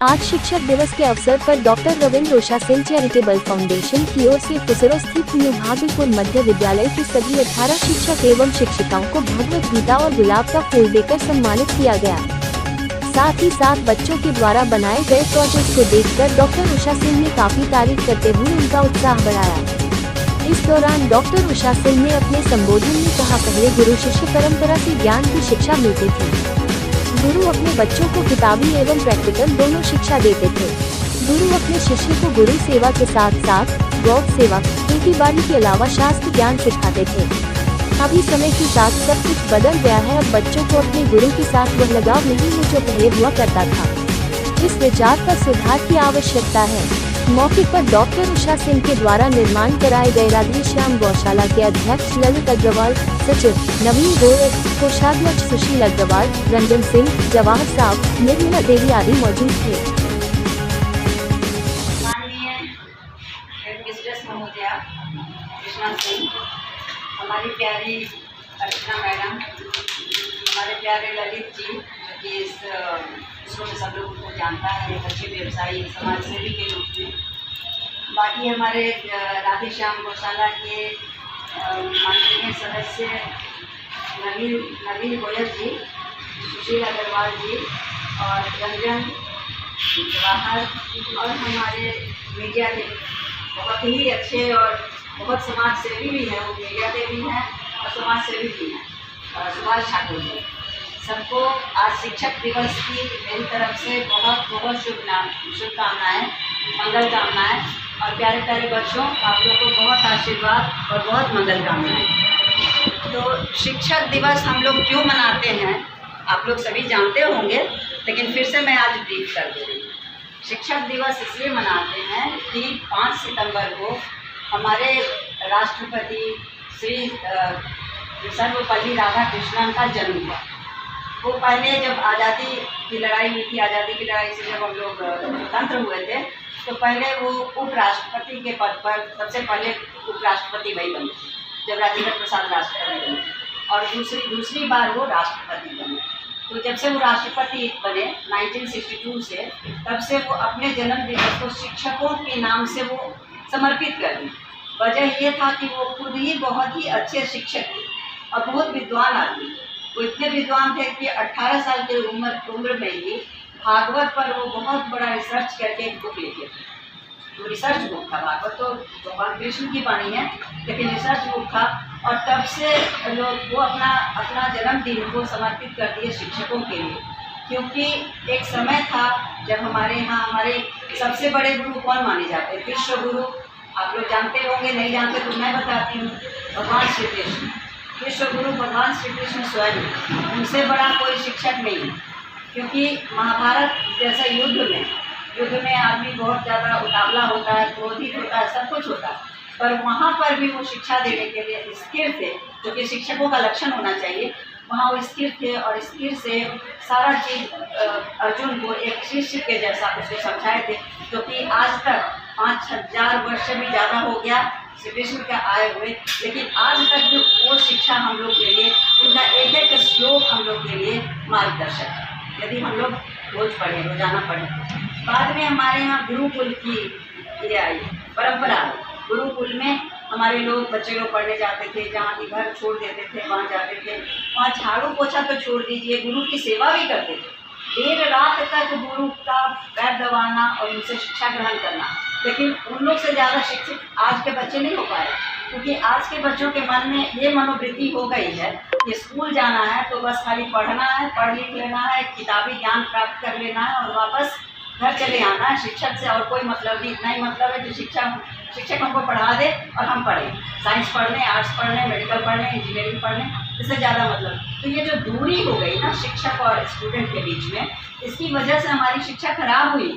आज शिक्षक दिवस के अवसर पर doctor Ravindra Usha Sen charitable foundation की ओर से फुसरो स्थित न्यू भागलपुर मध्य विद्यालय की सभी 18 शिक्षक एवं शिक्षिकाओं को भगवत गीता और गुलाब का फूल देकर सम्मानित किया गया। साथ ही साथ बच्चों के द्वारा बनाए गए प्रोजेक्ट को देखकर डॉक्टर उषा सेन ने काफी तारीफ करते हुए उनका उत्साह बढ़ाया। इस दौरान डॉक्टर उषा सेन ने अपने संबोधन में कहा, पहले गुरु शिष्य परंपरा से ज्ञान की शिक्षा मिलती थी। गुरु अपने बच्चों को किताबी एवं प्रैक्टिकल दोनों शिक्षा देते थे। गुरु अपने शिष्य को गुरु सेवा के साथ साथ गौ सेवा, खेती बाड़ी के अलावा शास्त्र ज्ञान सिखाते थे। अभी समय के साथ सब कुछ बदल गया है। अब बच्चों को अपने गुरु के साथ वह लगाव नहीं है जो पहले हुआ करता था। इस विचार पर सुधार की आवश्यकता है। मौके पर डॉक्टर उषा सेन के द्वारा निर्माण कराए गए राधे श्याम गौशाला के अध्यक्ष ललित अग्रवाल, सचिव नवीन गोयल, कोषाध्यक्ष सुशील अग्रवाल, रंजन सिंह, जवाहर साहब, निर्मला देवी आदि मौजूद थे। हमारी प्यारी अर्चना मैडम, हमारे प्यारे ललित जी, जो कि इस विश्व में सब लोग उनको जानता है, एक अच्छे व्यवसायी समाज सेवी के रूप में। बाकी हमारे राधे श्याम गौशाला के माननीय सदस्य नवीन गोयल जी, सुशील अग्रवाल जी और रंजन, जवाहर और हमारे मीडिया के बहुत ही अच्छे और बहुत समाज सेवी भी हैं, वो मीडिया के भी हैं और समाज सेवी भी हैं, सुभाष ठाकुर जी। सबको आज शिक्षक दिवस की मेरी तरफ से बहुत बहुत शुभकामनाएँ, मंगल कामनाएँ और प्यारे प्यारे बच्चों, आप लोग को बहुत आशीर्वाद और बहुत मंगल कामनाएँ। तो शिक्षक दिवस हम लोग क्यों मनाते हैं आप लोग सभी जानते होंगे, लेकिन फिर से मैं आज ब्रीफ कर दे रही हूँ। शिक्षक दिवस इसलिए मनाते हैं कि 5 सितंबर को हमारे राष्ट्रपति श्री सर्वपल्ली राधाकृष्णन का जन्म हुआ। वो पहले जब आज़ादी की लड़ाई हुई थी, आज़ादी की लड़ाई से जब हम लोग स्वतंत्र हुए थे, तो पहले वो उपराष्ट्रपति के पद पर सबसे पहले उपराष्ट्रपति वही बने थे, जब राजेंद्र प्रसाद राष्ट्रपति बने, और दूसरी बार वो राष्ट्रपति बने। तो जब से वो राष्ट्रपति बने 1962 से, तब से वो अपने जन्म दिवस को शिक्षकों के नाम से वो समर्पित कर दी। वजह ये था कि वो खुद ही बहुत ही अच्छे शिक्षक थे और बहुत विद्वान आदमी। वो इतने विद्वान थे कि 18 साल की उम्र में ही भागवत पर वो बहुत बड़ा रिसर्च करके एक बुक लिखे थे। वो रिसर्च बुक था, भागवत तो भगवान कृष्ण की वाणी है, लेकिन रिसर्च बुक था। और तब से लोग वो अपना जन्मदिन को समर्पित कर दिए शिक्षकों के लिए, क्योंकि एक समय था जब हमारे यहाँ हमारे सबसे बड़े गुरु कौन माने जाते हैं? विश्व गुरु आप लोग जानते होंगे, नहीं जानते तो मैं बताती हूँ, भगवान श्री कृष्ण। विश्व गुरु भगवान श्री कृष्ण स्वयं, उनसे बड़ा कोई शिक्षक नहीं है। क्योंकि महाभारत जैसा युद्ध में आदमी बहुत ज़्यादा उतावला होता है, क्रोधित होता है, सब कुछ होता है, पर वहाँ पर भी वो शिक्षा देने के लिए स्थिर थे, जो कि शिक्षकों का लक्षण होना चाहिए। वहाँ वो स्थिर थे और स्थिर से सारा चीज़ अर्जुन को एक शिष्य के जैसा उसको समझाए थे, जो कि आज तक 5000 वर्ष से भी ज़्यादा हो गया श्री कृष्ण का आए हुए, लेकिन आज तक जो वो शिक्षा हम लोग के लिए, उनका एक एक श्लोक हम लोग के लिए मार्गदर्शक है, यदि हम लोग रोज पढ़ें, रोजाना पढ़ें। बाद में हमारे यहाँ गुरुकुल की ये आई परंपरा। गुरुकुल में हमारे लोग बच्चे लोग पढ़ने जाते थे, जहाँ की घर छोड़ देते थे वहाँ जाते थे, वहाँ झाड़ू पोछा तो छोड़ दीजिए, गुरु की सेवा भी करते थे। देर रात तक गुरु का पैर दबाना और उनसे शिक्षा ग्रहण करना, लेकिन उन लोग से ज़्यादा शिक्षित आज के बच्चे नहीं हो पाए, क्योंकि आज के बच्चों के मन में ये मनोवृत्ति हो गई है कि स्कूल जाना है तो बस खाली पढ़ना है, पढ़ लिख लेना है, किताबी ज्ञान प्राप्त कर लेना है और वापस घर चले आना है। शिक्षक से और कोई मतलब नहीं। इतना ही मतलब है कि शिक्षक हमको पढ़ा दे और हम पढ़ें, साइंस पढ़ने, आर्ट्स पढ़ने, मेडिकल पढ़ने, इंजीनियरिंग पढ़ने, इससे ज़्यादा मतलब। तो ये जो दूरी हो गई ना शिक्षक और स्टूडेंट के बीच में, इसकी वजह से हमारी शिक्षा खराब हुई।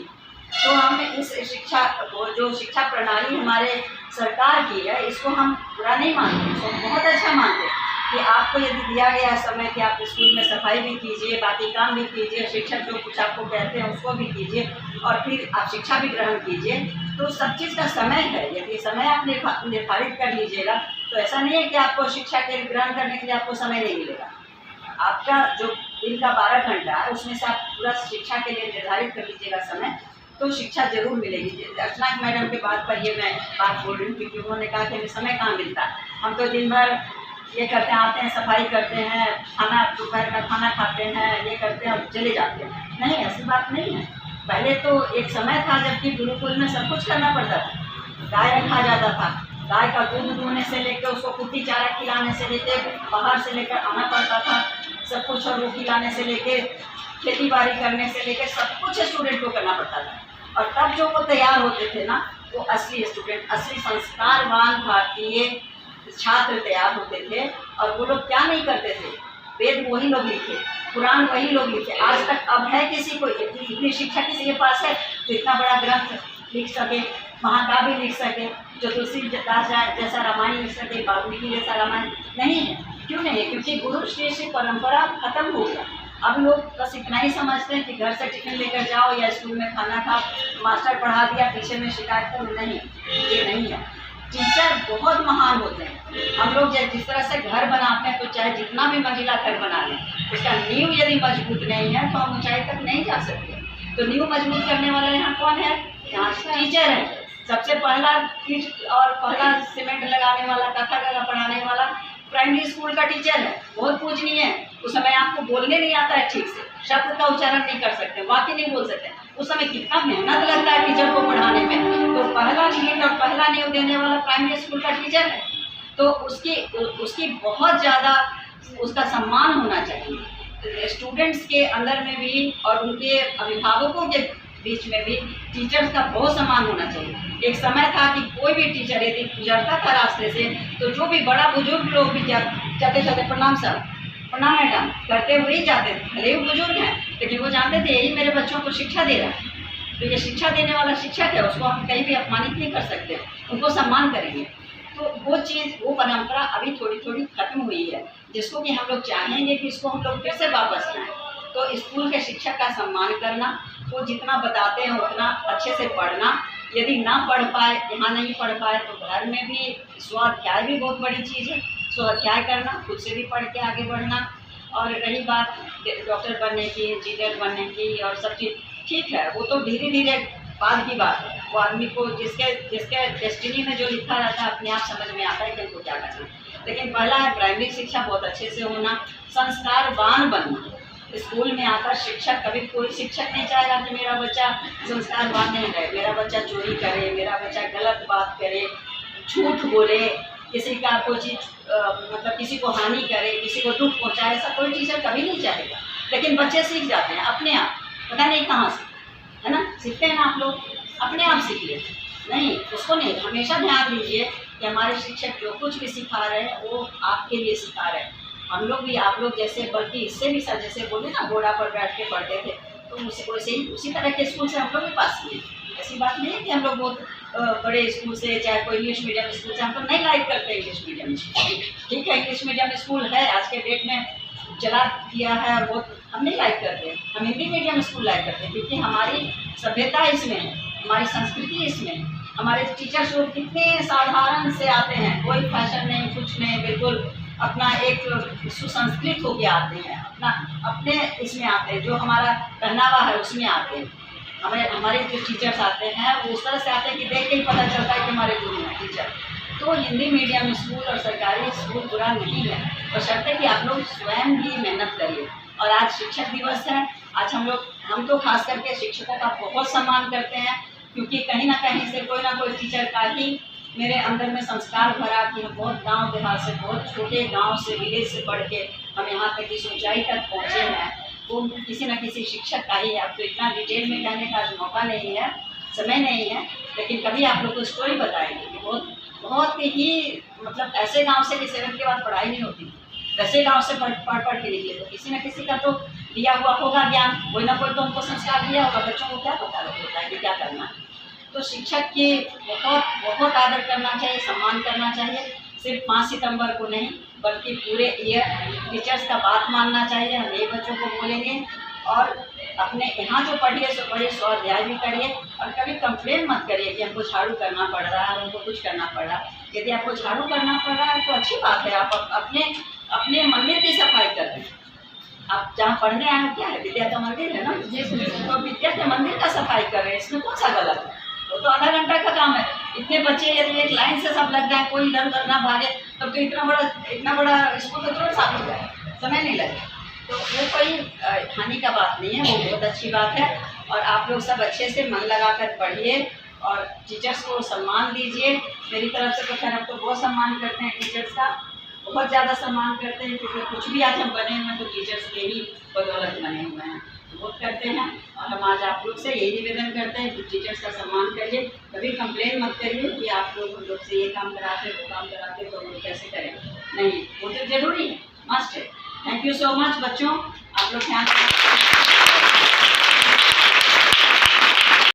तो हम इस शिक्षा को, जो शिक्षा प्रणाली हमारे सरकार की है, इसको हम बुरा नहीं मानते, इसको बहुत अच्छा मानते हैं कि आपको यदि दिया गया समय कि आप स्कूल में सफाई भी कीजिए, बाकी काम भी कीजिए, शिक्षक जो कुछ आपको कहते हैं उसको भी कीजिए और फिर आप शिक्षा भी ग्रहण कीजिए। तो सब चीज़ का समय है, यदि समय आप निर्धारित कर लीजिएगा तो ऐसा नहीं है कि आपको शिक्षा के ग्रहण करने के लिए आपको समय नहीं मिलेगा। आपका जो दिन का 12 घंटा है, उसमें से आप पूरा शिक्षा के लिए निर्धारित कर लीजिएगा समय, तो शिक्षा जरूर मिलेगी। अर्चना मैडम के बात पर ये मैं बात बोल रही हूँ, क्योंकि उन्होंने कहा कि हमें समय कहाँ मिलता है, हम तो दिन भर ये करते हैं, आते हैं, सफाई करते हैं, खाना दोपहर का खाना खाते हैं, ये करते हैं और चले जाते हैं। नहीं, ऐसी बात नहीं है। पहले तो एक समय था जबकि गुरुकुल में सब कुछ करना पड़ता था। गाय रखा जाता था, गाय का दूध दूहने से लेकर उसको कुट्टी चारा खिलाने से लेकर बाहर से लेकर आना पड़ता था सब कुछ, और वो खिलाने से लेकर खेती बाड़ी करने से लेकर सब कुछ स्टूडेंट को करना पड़ता था। और तब जो वो तैयार होते थे ना, वो असली स्टूडेंट, असली संस्कारवान भारतीय छात्र तैयार होते थे। और वो लोग क्या नहीं करते थे, वेद वही लोग लिखे, कुरान वही लोग लिखे। आज तक अब है किसी को इतनी शिक्षा किसी के पास है तो इतना बड़ा ग्रंथ लिख सके, महाकाव्य लिख सके, जो तुलसीदास जैसा रामायण लिख सके, वाल्मीकि जैसा रामायण? नहीं है। क्यों नहीं है? क्योंकि गुरु शिष्य परंपरा खत्म हो गया। अब लोग बस इतना ही समझते हैं कि घर से टिफिन लेकर जाओ या स्कूल में खाना खा, मास्टर पढ़ा दिया, पीछे में शिकायत करो। नहीं, ये नहीं है। टीचर बहुत महान होते हैं। हम लोग जिस तरह से घर बनाते हैं, तो चाहे जितना भी मंजिला घर बना लें, उसका नींव यदि मजबूत नहीं है तो हम ऊंचाई तक नहीं जा सकते। तो नींव मजबूत करने वाला यहाँ कौन है? यहाँ टीचर है। सबसे पहला ईंट और पहला सीमेंट लगाने वाला, कथा कथा पढ़ाने वाला प्राइमरी स्कूल का टीचर है। बहुत पूजनीय है। उस समय आपको बोलने नहीं आता है ठीक से, शब्द का उच्चारण नहीं कर सकते, वाक्य नहीं बोल सकते, उस समय कितना मेहनत लगता है टीचर को पढ़ाने में। तो पहला नींव और पहला नींव देने वाला प्राइमरी स्कूल का टीचर है। तो उसकी बहुत ज़्यादा उसका सम्मान होना चाहिए। स्टूडेंट्स के अंदर में भी और उनके अभिभावकों के बीच में भी टीचर्स का बहुत सम्मान होना चाहिए। एक समय था कि कोई भी टीचर यदि गुजरता था रास्ते से, तो जो भी बड़ा बुजुर्ग लोग भी जाते जाते प्रणाम सर, प्रणाम मैडम करते हुए ही जाते थे। भले वो बुजुर्ग हैं, लेकिन वो जानते थे यही मेरे बच्चों को शिक्षा दे रहा है। तो ये शिक्षा देने वाला शिक्षक है, उसको हम कहीं भी अपमानित नहीं कर सकते, उनको सम्मान करेंगे। तो वो चीज़, वो परंपरा अभी थोड़ी थोड़ी खत्म हुई है, जिसको कि हम लोग चाहेंगे कि इसको हम लोग फिर से वापस लाएँ। तो स्कूल के शिक्षक का सम्मान करना, वो जितना बताते हैं उतना अच्छे से पढ़ना। यदि ना पढ़ पाए, यहाँ नहीं पढ़ पाए, तो घर में भी स्वाध्याय भी बहुत बड़ी चीज़ है। स्वाध्याय करना, खुद से भी पढ़ के आगे बढ़ना। और रही बात डॉक्टर बनने की, इंजीनियर बनने की और सब चीज़, ठीक है, वो तो धीरे धीरे बाद की बात है। वो आदमी को जिसके डेस्टिनी में जो लिखा रहता है अपने आप समझ में आता है कि उनको क्या करना है। लेकिन पहला है प्राइमरी शिक्षा बहुत अच्छे से होना, संस्कारवान बनना। स्कूल में आकर शिक्षक, कभी कोई शिक्षक नहीं चाहेगा कि मेरा बच्चा संस्कारवान नहीं रहे, मेरा बच्चा चोरी करे, मेरा बच्चा गलत बात करे, झूठ बोले, किसी का कोई चीज़ मतलब किसी को हानि करे, किसी को दुख पहुंचाए, ऐसा कोई टीचर कभी नहीं चाहेगा। लेकिन बच्चे सीख जाते हैं अपने आप, पता नहीं कहाँ से, है ना? सीखते हैं ना आप लोग, अपने आप सीखिए। नहीं, उसको नहीं, हमेशा ध्यान दीजिए कि हमारे शिक्षक जो कुछ भी सिखा रहे हैं वो आपके लिए सिखा रहे हैं। हम लोग भी आप लोग जैसे, बल्कि इससे भी सर, जैसे बोले ना घोड़ा पर बैठ के पढ़ते थे, तो वैसे ही उसी तरह के स्कूल से हम लोग भी पास किए। ऐसी बात नहीं है कि हम लोग बहुत बड़े स्कूल से, चाहे कोई इंग्लिश मीडियम स्कूल से, हम तो नहीं लाइक करते इंग्लिश मीडियम स्कूल। ठीक है, इंग्लिश मीडियम स्कूल है, आज के डेट में चला दिया है, और वो हम नहीं लाइक करते। हम हिंदी मीडियम स्कूल लाइक करते हैं, क्योंकि हमारी सभ्यता इसमें है, हमारी संस्कृति इसमें है। हमारे टीचर्स लोग कितने साधारण से आते हैं, कोई फैशन नहीं, कुछ नहीं, बिल्कुल अपना एक सुसंस्कृत होके आते हैं, अपने इसमें आते हैं, जो हमारा पहनावा है उसमें आते हैं। हमारे जो टीचर्स आते हैं वो उस तरह से आते हैं कि देख के ही पता चलता है कि हमारे गुरु हैं टीचर। तो हिंदी मीडियम स्कूल और सरकारी स्कूल बुरा नहीं है, बशर्ते कि आप लोग स्वयं भी मेहनत करिए। और आज शिक्षक दिवस है, आज हम तो खास करके शिक्षकों का बहुत सम्मान करते हैं, क्योंकि कहीं ना कहीं से कोई ना कोई टीचर का ही मेरे अंदर में संस्कार भरा कि हम बहुत गांव देहात से, बहुत छोटे गांव से, विलेज से पढ़ के हम यहाँ तक इस ऊंचाई तक पहुँचे हैं। वो किसी न किसी शिक्षक का ही है। अब तो इतना डिटेल में कहने का मौका नहीं है, समय नहीं है, लेकिन कभी आप लोग को स्टोरी बताएंगे कि बहुत ही मतलब ऐसे गांव से कि 7th के बाद पढ़ाई नहीं होती, वैसे गांव से पढ़ के निकले, तो किसी न किसी का तो दिया हुआ होगा ज्ञान, कोई ना कोई तो उनको संस्कार दिया होगा। बच्चों को क्या पता होता है कि क्या करना है। तो शिक्षक की बहुत आदर करना चाहिए, सम्मान करना चाहिए। सिर्फ 5 सितंबर को नहीं, बल्कि पूरे ईयर टीचर्स का बात मानना चाहिए। हम ये बच्चों को बोलेंगे, और अपने यहाँ जो पढ़िए सो पढ़िए, स्वाध्याय भी करिए, और कभी कंप्लेन मत करिए कि हमको झाड़ू करना पड़ रहा है, हमको कुछ करना पड़ रहा है। यदि आपको झाड़ू करना पड़ रहा है तो अच्छी बात है, आप अपने मंदिर की सफाई कर रहे हैं, आप जहाँ पढ़ने आए हो क्या है, विद्या का मंदिर है ना, तो विद्या के मंदिर का सफाई कर रहे हैं, इसमें कौन सा गलत है? वो तो आधा घंटा का काम है। इतने बच्चे यदि एक लाइन से सब लग जाए, कोई इधर उधर ना भागे, तब तो इतना बड़ा स्कूल तो तुरंत साफ हो जाए, समय नहीं लगे। तो वो कोई हानि का बात नहीं है, वो बहुत अच्छी बात है। और आप लोग सब अच्छे से मन लगाकर पढ़िए और टीचर्स को सम्मान दीजिए। मेरी तरफ से तो खैर हम तो बहुत सम्मान करते हैं टीचर्स का, बहुत ज़्यादा सम्मान करते हैं, क्योंकि कुछ भी आज हम बने हुए हैं तो टीचर्स के ही बदौलत बने हुए हैं, बहुत करते हैं। और हम आज आप लोग से यही निवेदन करते हैं कि टीचर्स का सम्मान करिए, कभी कंप्लेन मत करिए कि आप लोग हम लोग से ये काम कराते वो काम कराते, तो हम लोग कैसे करें। नहीं, वो तो ज़रूरी है, मस्ट है। थैंक यू सो मच बच्चों, आप लोग ध्यान रखिए।